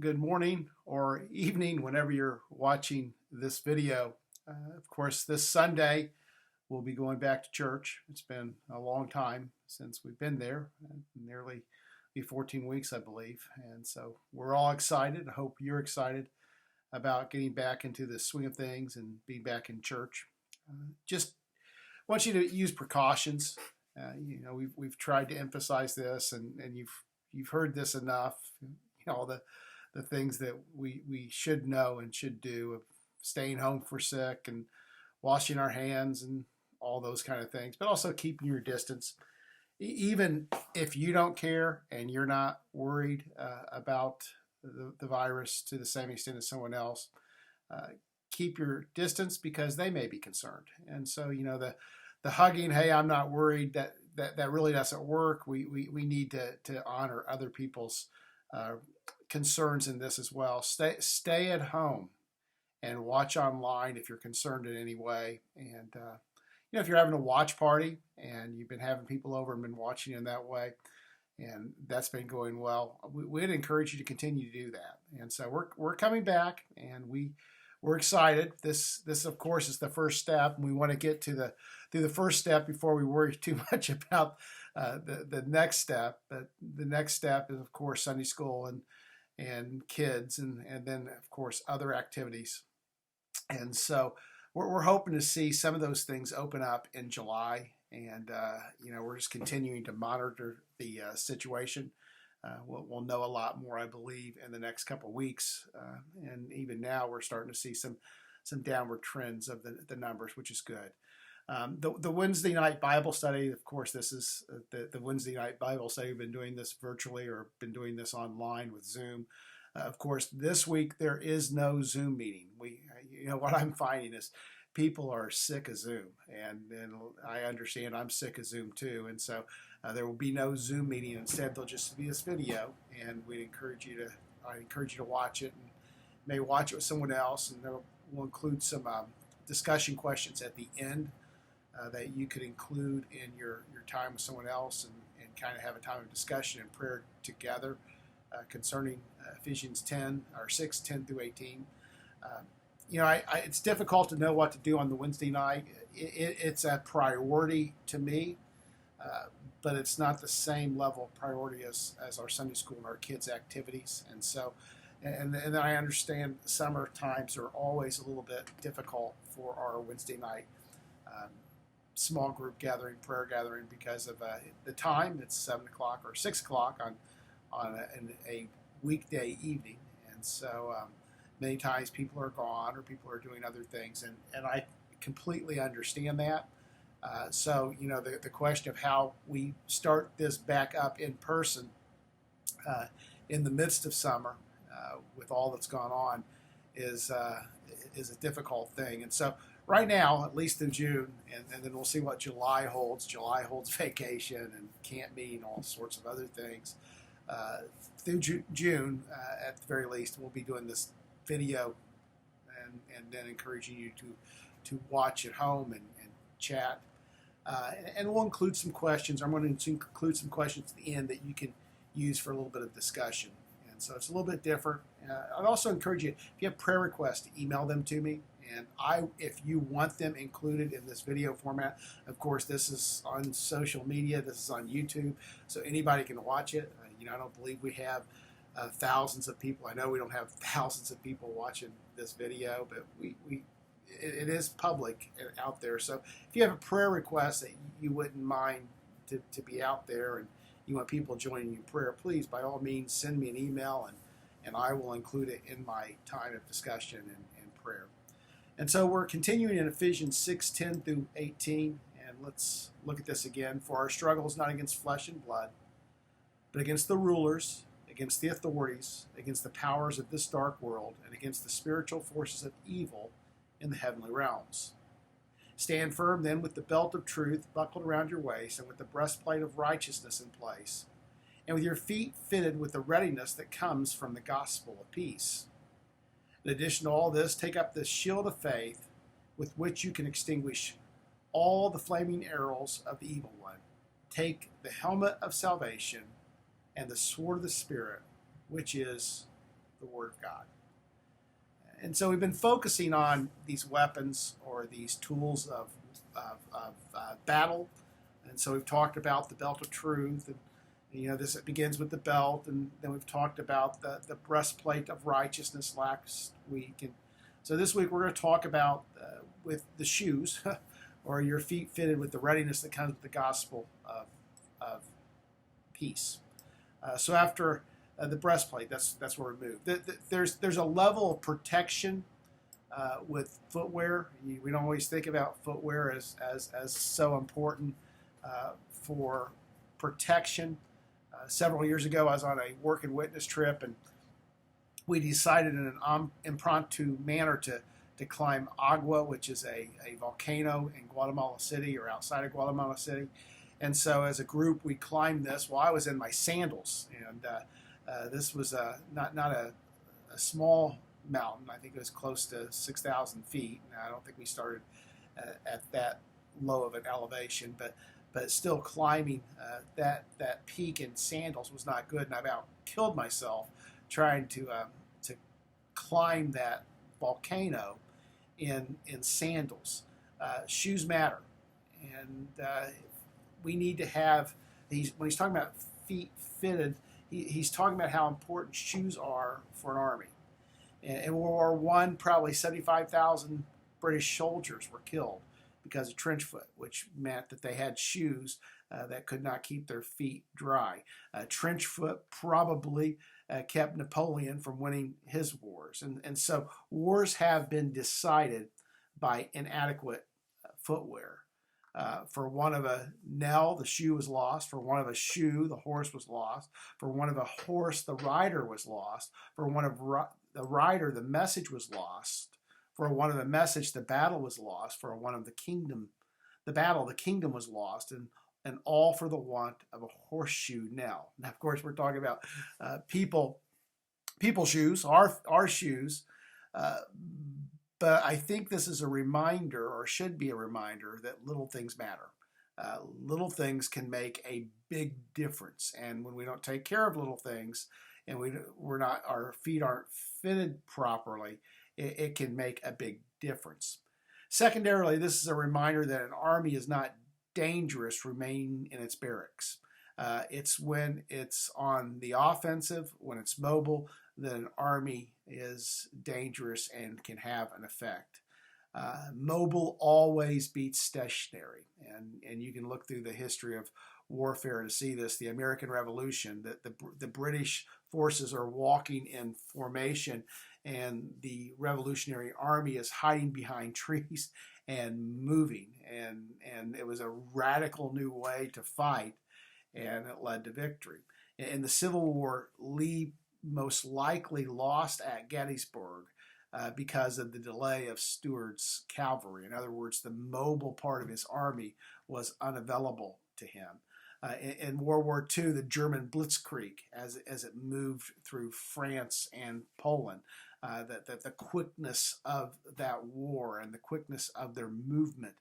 good morning or evening whenever you're watching this video. Of course, this Sunday we'll be going back to church. It's been a long time since we've been there, nearly 14 weeks, I believe. And so we're all excited. I hope you're excited about getting back into the swing of things and being back in church. Just want you to use precautions. We've tried to emphasize this, and you've heard this enough. All the things that we should know and should do of staying home if we're sick and washing our hands and all those kind of things, but also keeping your distance. Even if you don't care and you're not worried about the virus to the same extent as someone else, keep your distance because they may be concerned. And so, the hugging, hey, I'm not worried, that really doesn't work. We need to honor other people's concerns in this as well. Stay at home and watch online if you're concerned in any way. And if you're having a watch party and you've been having people over and been watching in that way, and that's been going well, we'd encourage you to continue to do that. And so we're coming back, and we're excited. This of course is the first step, and we want to get to the first step before we worry too much about the next step. But the next step is, of course, Sunday school and kids, and then of course other activities. And so we're hoping to see some of those things open up in July, and we're just continuing to monitor the situation. We'll know a lot more, I believe, in the next couple of weeks, and even now we're starting to see some downward trends of the numbers, which is good. The Wednesday night Bible study, of course, this is the Wednesday night Bible study. We've been doing this virtually or been doing this online with Zoom. Of course, this week there is no Zoom meeting. What I'm finding is people are sick of Zoom, and I understand I'm sick of Zoom too. And so there will be no Zoom meeting. Instead, there'll just be this video, and I encourage you to watch it, and may watch it with someone else, and we'll include some discussion questions at the end that you could include in your time with someone else, and kind of have a time of discussion and prayer together concerning Ephesians 6:10 through 18. It's difficult to know what to do on the Wednesday night. It's a priority to me, but it's not the same level of priority as our Sunday school and our kids' activities. And so, and I understand summer times are always a little bit difficult for our Wednesday night small group gathering, prayer gathering, because of the time. It's 7 o'clock or 6 o'clock on a weekday evening, and so many times people are gone or people are doing other things, and I completely understand that. So the question of how we start this back up in person in the midst of summer with all that's gone on is a difficult thing. And so right now, at least in June, and then we'll see what July holds. July holds vacation and camp meet and all sorts of other things. Through June, at the very least, we'll be doing this video and then encouraging you to watch at home and chat. And we'll include some questions. I'm going to include some questions at the end that you can use for a little bit of discussion. And so it's a little bit different. I'd also encourage you, if you have prayer requests, to email them to me. And if you want them included in this video format, of course, this is on social media. This is on YouTube, so anybody can watch it. I don't believe we have thousands of people. I know we don't have thousands of people watching this video, but it is public out there. So if you have a prayer request that you wouldn't mind to be out there, and you want people joining you in prayer, please, by all means, send me an email, and I will include it in my time of discussion and prayer. And so we're continuing in Ephesians 6:10 through 18, and let's look at this again. For our struggle is not against flesh and blood, but against the rulers, against the authorities, against the powers of this dark world, and against the spiritual forces of evil in the heavenly realms. Stand firm then with the belt of truth buckled around your waist, and with the breastplate of righteousness in place, and with your feet fitted with the readiness that comes from the gospel of peace. In addition to all this, take up the shield of faith with which you can extinguish all the flaming arrows of the evil one. Take the helmet of salvation and the sword of the Spirit, which is the Word of God. And so we've been focusing on these weapons or these tools of battle. And so we've talked about the belt of truth, and this it begins with the belt, and then we've talked about the breastplate of righteousness last week. And so this week we're going to talk about with the shoes, or your feet fitted with the readiness that comes with the gospel of peace. So after the breastplate, that's where we move. There's a level of protection with footwear. We don't always think about footwear as so important for protection. Several years ago, I was on a work and witness trip, and we decided in an impromptu manner to climb Agua, which is a volcano in Guatemala City, or outside of Guatemala City. And so as a group, we climbed this. Well, I was in my sandals, and this was not a small mountain. I think it was close to 6,000 feet. Now, I don't think we started at that low of an elevation, but still climbing that peak in sandals was not good, and I about killed myself trying to climb that volcano in sandals. Shoes matter, and we need to have when he's talking about feet fitted, he's talking about how important shoes are for an army. In World War I, probably 75,000 British soldiers were killed because of trench foot, which meant that they had shoes that could not keep their feet dry. Trench foot probably kept Napoleon from winning his wars. And so wars have been decided by inadequate footwear. For one of a knell, the shoe was lost. For one of a shoe, the horse was lost. For one of a horse, the rider was lost. For one of the rider, the message was lost. For one of the message, the battle was lost. For one of the kingdom, the kingdom was lost. And all for the want of a horseshoe knell. Now, of course, we're talking about people shoes, our shoes. But I think this is a reminder, or should be a reminder, that little things matter. Little things can make a big difference. And when we don't take care of little things, and our feet aren't fitted properly, it can make a big difference. Secondarily, this is a reminder that an army is not dangerous remaining in its barracks. It's when it's on the offensive, when it's mobile, that an army is dangerous and can have an effect. Mobile always beats stationary, and you can look through the history of warfare to see this. The American Revolution, that the British forces are walking in formation, and the Revolutionary Army is hiding behind trees and moving, and it was a radical new way to fight, and it led to victory. In the Civil War, Lee most likely lost at Gettysburg because of the delay of Stuart's cavalry. In other words, the mobile part of his army was unavailable to him. In World War II, the German Blitzkrieg, as it moved through France and Poland, that the quickness of that war and the quickness of their movement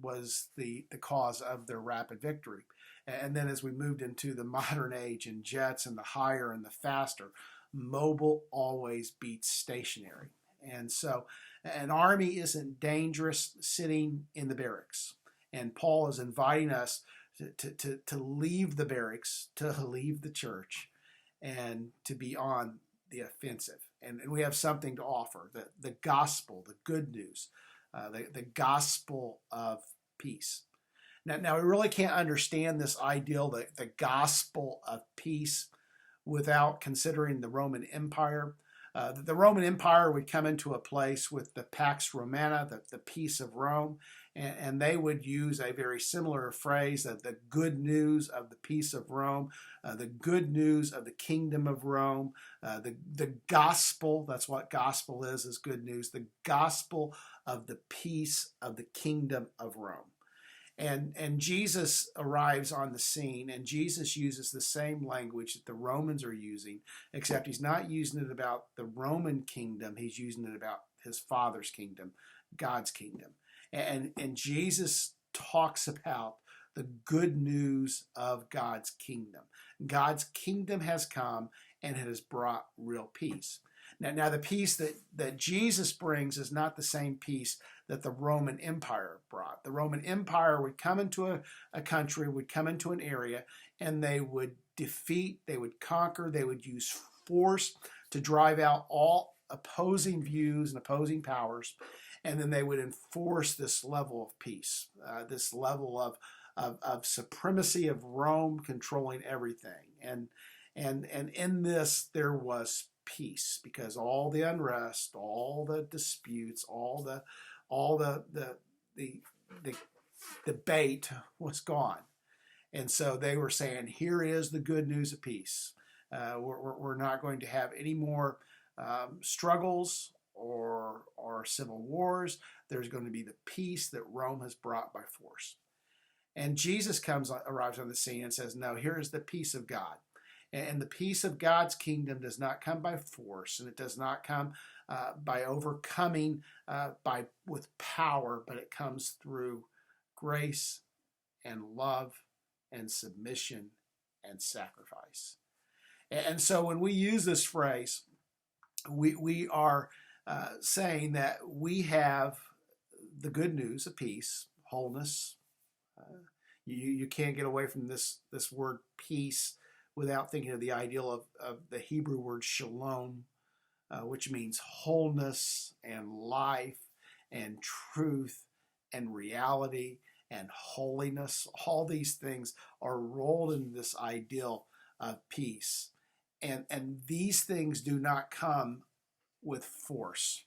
was the cause of their rapid victory. And then as we moved into the modern age and jets and the higher and the faster, mobile always beats stationary. And so an army isn't dangerous sitting in the barracks. And Paul is inviting us to leave the barracks, to leave the church, and to be on the offensive. And we have something to offer, the gospel, the good news, the gospel of peace. Now we really can't understand this ideal, the gospel of peace, without considering the Roman Empire. The Roman Empire would come into a place with the Pax Romana, the peace of Rome, and they would use a very similar phrase, that the good news of the peace of Rome, the good news of the kingdom of Rome, the gospel, that's what gospel is good news, the gospel of the peace of the kingdom of Rome. And Jesus arrives on the scene, and Jesus uses the same language that the Romans are using, except he's not using it about the Roman kingdom, he's using it about his Father's kingdom, God's kingdom. And Jesus talks about the good news of God's kingdom. God's kingdom has come, and it has brought real peace. Now the peace that Jesus brings is not the same peace that the Roman Empire brought. The Roman Empire would come into a country, would come into an area, and they would defeat, they would conquer, they would use force to drive out all opposing views and opposing powers, and then they would enforce this level of peace, this level of supremacy of Rome controlling everything. And in this there was peace, because all the unrest, all the disputes, all the debate was gone. And so they were saying, here is the good news of peace. We're not going to have any more struggles or civil wars. There's going to be the peace that Rome has brought by force. And Jesus arrives on the scene and says, no, here is the peace of God. And the peace of God's kingdom does not come by force, and it does not come by overcoming with power, but it comes through grace and love and submission and sacrifice. And so when we use this phrase, we are saying that we have the good news of peace, wholeness. You can't get away from this word peace without thinking of the ideal of the Hebrew word shalom, which means wholeness and life and truth and reality and holiness. All these things are rolled into this ideal of peace. And these things do not come with force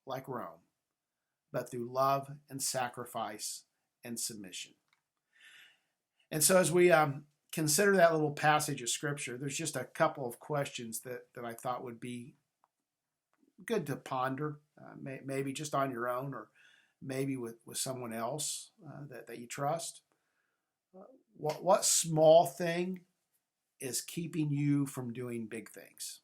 like Rome, but through love and sacrifice and submission. And so as we consider that little passage of Scripture, there's just a couple of questions that I thought would be good to ponder, maybe just on your own, or maybe with someone else that you trust. What small thing is keeping you from doing big things?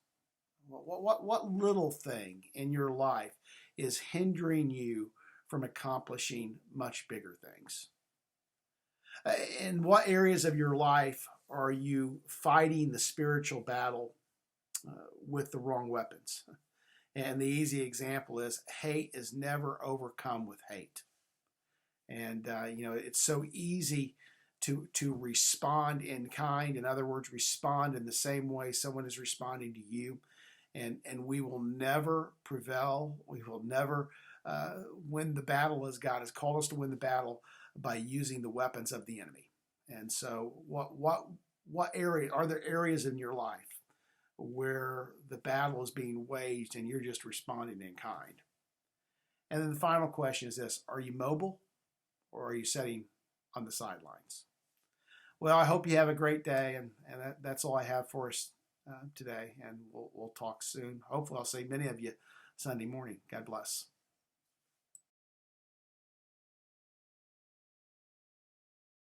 What little thing in your life is hindering you from accomplishing much bigger things? In what areas of your life are you fighting the spiritual battle with the wrong weapons? And the easy example is hate is never overcome with hate. And it's so easy to respond in kind. In other words, respond in the same way someone is responding to you. And we will never prevail. We will never win the battle as God has called us to win the battle by using the weapons of the enemy. And so what area, are there areas in your life where the battle is being waged and you're just responding in kind? And then the final question is this: are you mobile, or are you sitting on the sidelines? Well, I hope you have a great day, and that's all I have for us today, and we'll talk soon. Hopefully I'll see many of you Sunday morning. God bless.